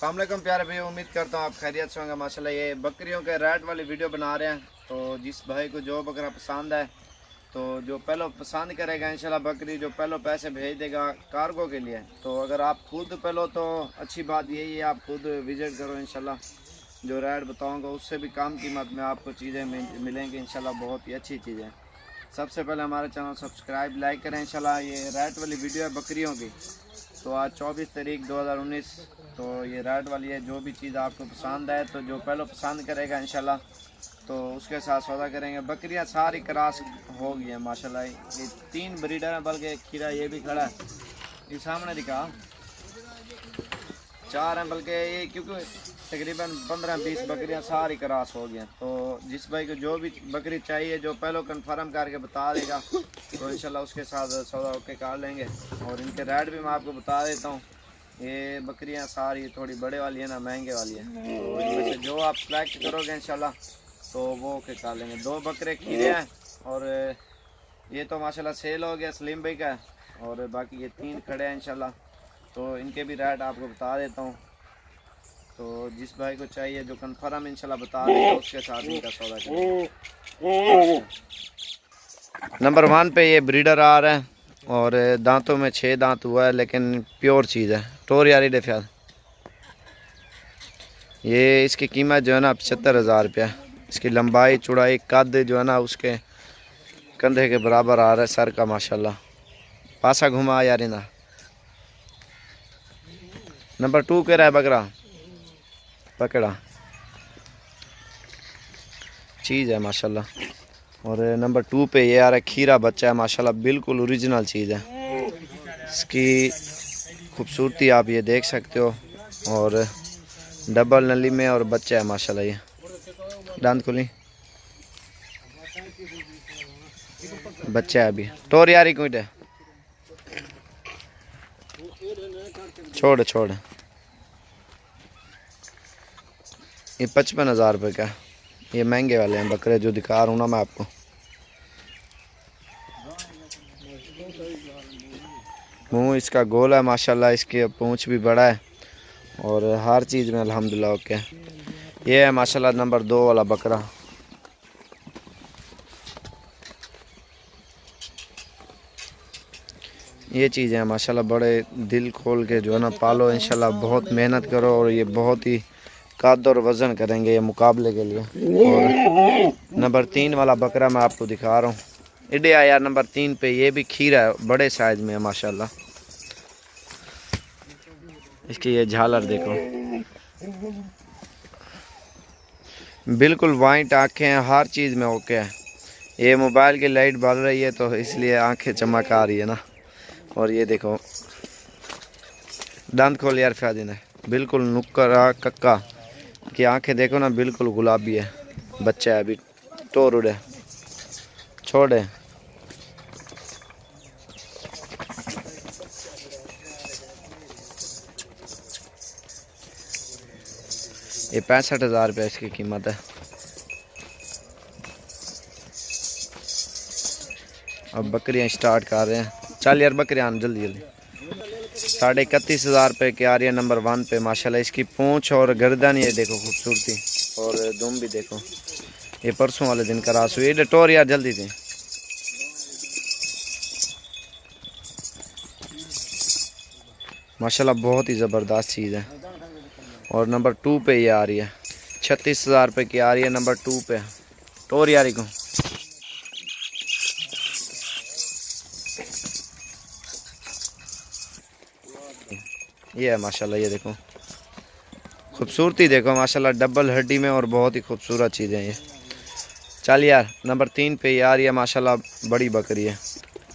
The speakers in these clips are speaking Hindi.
अस्सलाम वालेकुम प्यारे भाई, उम्मीद करता हूँ आप खैरियत से होंगे। माशाल्लाह ये बकरियों के रेट वाली वीडियो बना रहे हैं। तो जिस भाई को जो बकरा पसंद है तो जो पहले पसंद करेगा इंशाल्लाह बकरी जो पहले पैसे भेज देगा कार्गो के लिए। तो अगर आप खुद पहले तो अच्छी बात यही है, आप खुद विज़िट करो इंशाल्लाह। जो रेट बताऊँगा उससे भी कम कीमत में आपको चीज़ें मिलेंगी इंशाल्लाह, बहुत ही अच्छी चीज़ें। सबसे पहले हमारे चैनल सब्सक्राइब लाइक करें इंशाल्लाह। ये रेट वाली वीडियो है बकरियों की। तो आज 24 तारीख 2019, तो ये रेट वाली है। जो भी चीज़ आपको पसंद है तो जो पहले पसंद करेगा इंशाल्लाह तो उसके साथ सौदा करेंगे। बकरियां सारी क्रॉस हो गई हैं माशाल्लाह। ये 3 ब्रीडर हैं, बल्कि खीरा ये भी खड़ा है, ये सामने दिखा 4 हैं, बल्कि ये क्योंकि तकरीबन 15-20 बकरियां सारी क्रॉस हो गई हैं। तो जिस भाई को जो भी बकरी चाहिए जो पहले कंफर्म करके बता देगा तो इंशाल्लाह उसके साथ सौदा होके कर लेंगे। और इनके रेट भी मैं आपको बता देता हूँ। ये बकरियां सारी थोड़ी बड़े वाली है ना, महंगे वाली है। तो इनमें से जो आप सेलेक्ट करोगे इंशाल्लाह तो वो के कर लेंगे। 2 बकरे खीरे हैं और ये तो माशाल्लाह सेल हो गया सलीम भाई का, और बाकी ये 3 खड़े हैं इंशाल्लाह। तो इनके भी रेट आपको बता देता हूँ। तो जिस भाई को चाहिए जो कंफर्म इंशाल्लाह बता देगा उसके साथ इनका सौदा करेंगे। नंबर 1 पे ये ब्रीडर आ रहा है और दांतों में 6 दांत हुआ है, लेकिन प्योर चीज़ है। टोर यारी डेफियाल ये इसकी कीमत जो है ना 75,000 रुपया। इसकी लंबाई चौड़ाई कद जो है ना उसके कंधे के बराबर आ रहा है सर का माशाल्लाह। पासा घुमा यारी ना। नंबर 2 कह रहा है बकरा पकड़ा चीज़ है माशाल्लाह। और नंबर 2 पे ये आ रहा है खीरा बच्चा है माशाल्लाह, बिल्कुल ओरिजिनल चीज़ है। इसकी खूबसूरती आप ये देख सकते हो, और डबल नली में और बच्चा है माशाल्लाह। ये दांत खुली बच्चा है अभी। टोर यारी कुछ है, छोड़ छोड़। ये 55,000 रुपये का। ये महंगे वाले हैं बकरे जो दिखा रहा हूँ ना मैं आपको। मुंह इसका गोल है माशाल्लाह, इसके पूंछ भी बड़ा है और हर चीज़ में अल्हम्दुलिल्लाह ओके। ये है माशाल्लाह नंबर 2 वाला बकरा। ये चीज़ें हैं माशाल्लाह, बड़े दिल खोल के जो है ना पालो इंशाल्लाह। बहुत मेहनत करो और ये बहुत ही कद और वज़न करेंगे ये मुकाबले के लिए। और नंबर 3 वाला बकरा मैं आपको दिखा रहा हूँ। इडे यार नंबर 3 पे ये भी खीरा है, बड़े साइज़ में है माशाल्लाह। इसकी ये झालर देखो, बिल्कुल वाइट आँखें हैं, हर चीज़ में ओके है। ये मोबाइल की लाइट बल रही है तो इसलिए आँखें चमक आ रही है ना। और ये देखो दांत खोल यार फ़ायदे ने, बिल्कुल नुक्करा कक्का की आंखें देखो ना, बिल्कुल गुलाबी है। बच्चा है अभी, टोर उड़े छोड़े। ये 65,000 रुपये इसकी कीमत है। अब बकरियां स्टार्ट कर रहे हैं। चल यार बकरियां जल्दी जल्दी। 31,500 रुपये की आ रही है नंबर 1 पे माशाल्लाह। इसकी पूंछ और गर्दन ये देखो खूबसूरती, और दुम भी देखो। ये परसों वाले दिन का रास हुई। ये टोर यार जल्दी थी माशाल्लाह, बहुत ही ज़बरदस्त चीज़ है। और नंबर 2 पे ये आ रही है, 36,000 रुपये की आ रही है नंबर 2 पे। टोर यारी को ये है माशाल्लाह। ये देखो खूबसूरती देखो माशाल्लाह, डबल हड्डी में और बहुत ही खूबसूरत चीज़ है ये। चल यार नंबर 3 पे यार ये माशाल्लाह बड़ी बकरी है।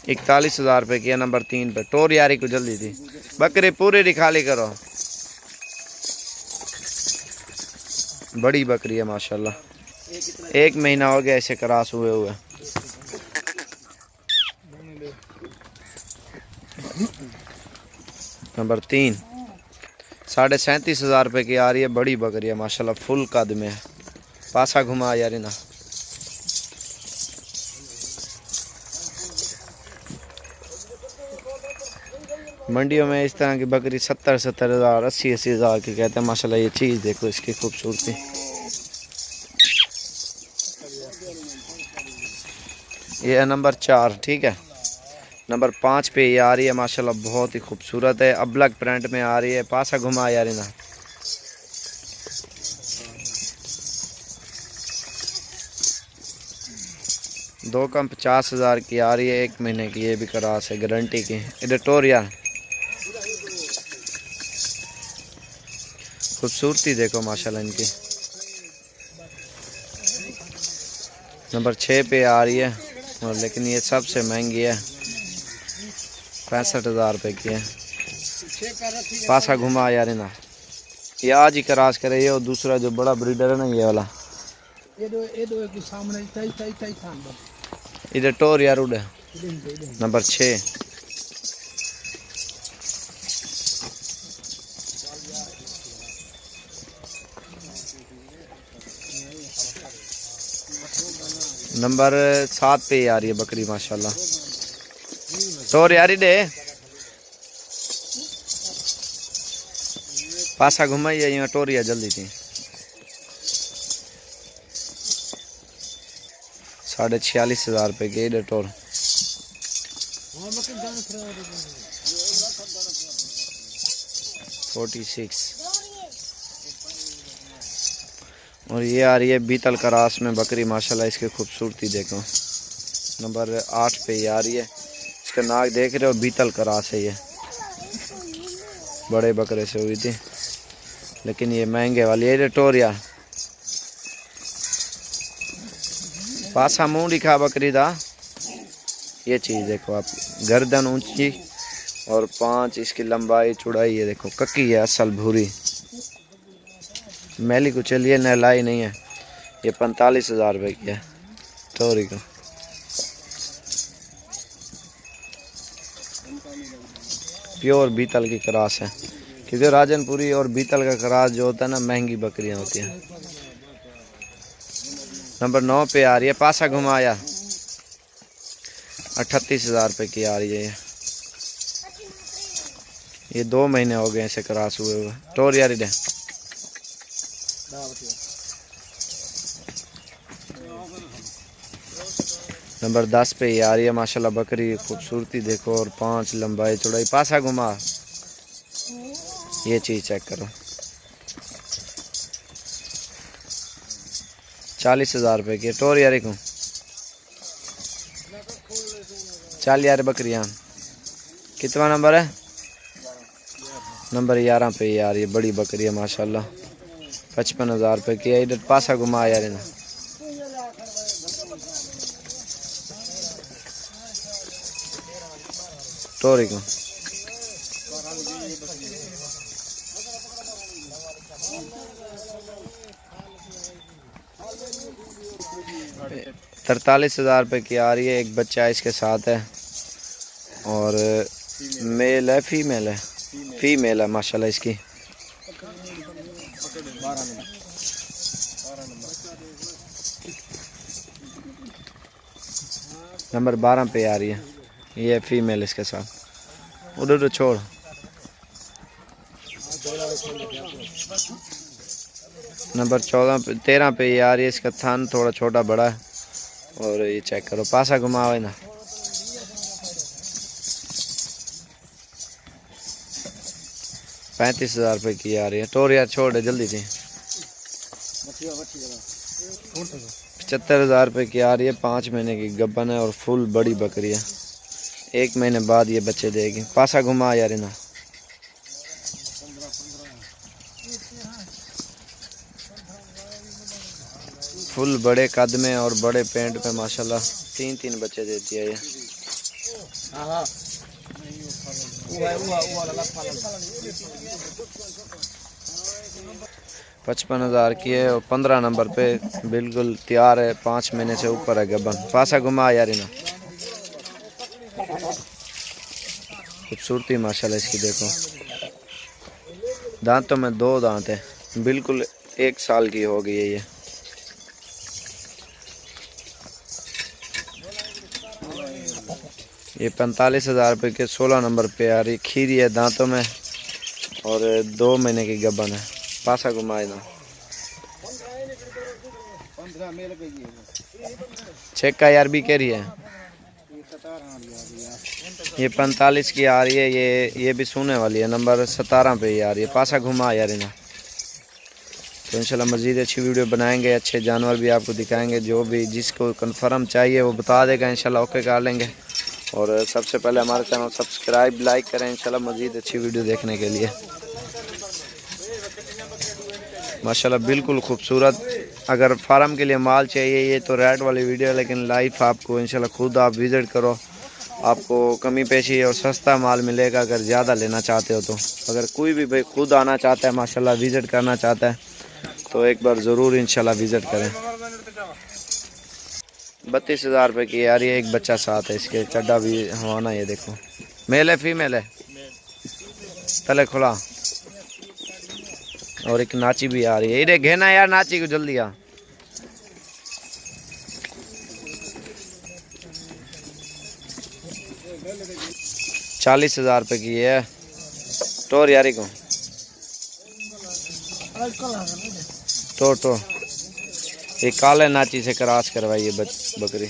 41,000 रुपये की है नंबर 3 पे। टोर यारी को जल्दी थी, बकरी पूरी दिखाली करो। बड़ी बकरी है माशाल्लाह, 1 महीना हो गया इसे क्रॉस हुए हुए। नंबर 3 37,500 रुपये की आ रही है, बड़ी बकरी है माशाल्लाह, फुल कद में है। पासा घुमा यार ना। मंडियों में इस तरह की बकरी 70-70 हज़ार 80-80 हज़ार की कहते हैं। माशाल्लाह ये चीज़ देखो इसकी खूबसूरती। ये है नंबर 4, ठीक है। नंबर 5 पे ये आ रही है माशाल्लाह, बहुत ही खूबसूरत है, अबलग प्रिंट में आ रही है। पासा घुमा यार ना, दो कम 50 हज़ार की आ रही है, 1 महीने की, ये भी करास है, गारंटी की। एडिटोरियल खूबसूरती देखो माशाल्लाह इनकी। नंबर 6 पे आ रही है, और लेकिन ये सबसे महंगी है, 65 हज़ार रुपये की है। पासा घुमा यार ना, ये आज ही क्रॉस करे ये, और दूसरा जो बड़ा ब्रीडर है ना ये वाला, इधर टोर यार उड़े। नंबर 6 नंबर 7 पे आ रही है बकरी माशाल्लाह। टोर यारी दे, पासा घुमाई है यहाँ टोरिया जल्दी थी। 46.5 हज़ार रुपये की इधर टोर। और ये आ रही है बीतल करास में बकरी माशाल्लाह, इसकी खूबसूरती देखो। नंबर 8 पे ये आ रही है, इसका नाक देख रहे हो, बीतल करास है, ये बड़े बकरे से हुई थी, लेकिन ये महंगे वाली है। टोरिया पासा मुंह दिखा बकरी दा, ये चीज़ देखो आप, गर्दन ऊंची और 5 इसकी लंबाई चौड़ाई, ये देखो कक्की है असल भूरी, मैली को चलिए नहलाई नहीं है। ये 45 हज़ार रुपये की है टोरी को। प्योर बीतल की क्रास है, क्योंकि राजनपुरी और बीतल का क्रास जो होता है ना, महंगी बकरियां होती हैं। नंबर 9 पे आ रही है, पासा घुमाया, 38 हज़ार रुपये की आ रही है। ये 2 महीने हो गए इसे क्रास हुए हुए। टोर यारी दे। नंबर 10 पे ये आ रही है माशाल्लाह बकरी, खूबसूरती देखो, और 5 लंबाई चौड़ाई। पासा घुमा, ये चीज़ चेक करो, 40 हज़ार रुपये की। टोर यारी को 40 यार बकरियाँ। कितना नंबर है? नंबर 11 पे ये आ रही है, बड़ी बकरी है माशाल्लाह, 55 हज़ार रुपये की है। इधर पासा घुमा यार ना, टोरी को 43 हज़ार रुपये की आ रही है। एक बच्चा इसके साथ है, और मेल है फीमेल है? फीमेल है माशाल्लाह इसकी। नंबर 12 पे आ रही है, ये फीमेल इसके साथ। उधर तो छोड़। नंबर 13 पे ये आ रही है, इसका थान थोड़ा छोटा बड़ा है, और ये चेक करो, पासा घुमाओ है ना। ₹35 हज़ार रुपये की आ रही है। टोर यार छोड़ जल्दी थी। 75 हज़ार रुपये की आ रही है, 5 महीने की गब्बन है, और फुल बड़ी बकरी है, 1 महीने बाद ये बच्चे देगी। पासा घुमा यार ना, फुल बड़े कद में और बड़े पेंट में माशाल्लाह, 3 बच्चे देती है ये। पचपन हज़ार की है, और 15 नंबर पे बिल्कुल तैयार है, 5 महीने से ऊपर है गबन। पासा घुमा यार ना, खूबसूरती माशाल्लाह इसकी देखो। दांतों में 2 दांत है, बिल्कुल 1 साल की हो गई है ये। ये 45,000 रुपये के 16 नंबर पे आ रही, खीरी है दांतों में और 2 महीने की गबन है। पासा घुमाए ना चेक का यार भी कह रही है। ये 45 की आ रही है, ये भी सोने वाली है, नंबर 17 पे ही आ रही है। पासा घुमा यार इन्हें। तो इंशाल्लाह मज़ीद अच्छी वीडियो बनाएंगे, अच्छे जानवर भी आपको दिखाएंगे। जो भी जिसको कन्फर्म चाहिए वो बता देगा, इंशाल्लाह ओके कर लेंगे। और सबसे पहले हमारे चैनल सब्सक्राइब लाइक करें इंशाल्लाह मज़ीद अच्छी वीडियो देखने के लिए। माशाल्लाह बिल्कुल खूबसूरत। अगर फार्म के लिए माल चाहिए, ये तो रेट वाली वीडियो है, लेकिन लाइव आपको इंशाल्लाह खुद आप विज़िट करो, आपको कमी पेशी और सस्ता माल मिलेगा अगर ज़्यादा लेना चाहते हो तो। अगर कोई भी भाई खुद आना चाहता है, माशाल्लाह विज़िट करना चाहता है, तो एक बार ज़रूर इंशाल्लाह विज़िट करें। 32,000 रुपये की यार ये एक बच्चा साथ है, इसके चड्डा भी हवाना। ये देखो मेल है फीमेल है, तले खुला। और एक नाची भी आ रही है, इधर घेना यार नाची को जल्दी आ। ₹40,000 रुपये की है टोर यारी को तो ये काले नाची से क्रॉस करवाइए बकरी।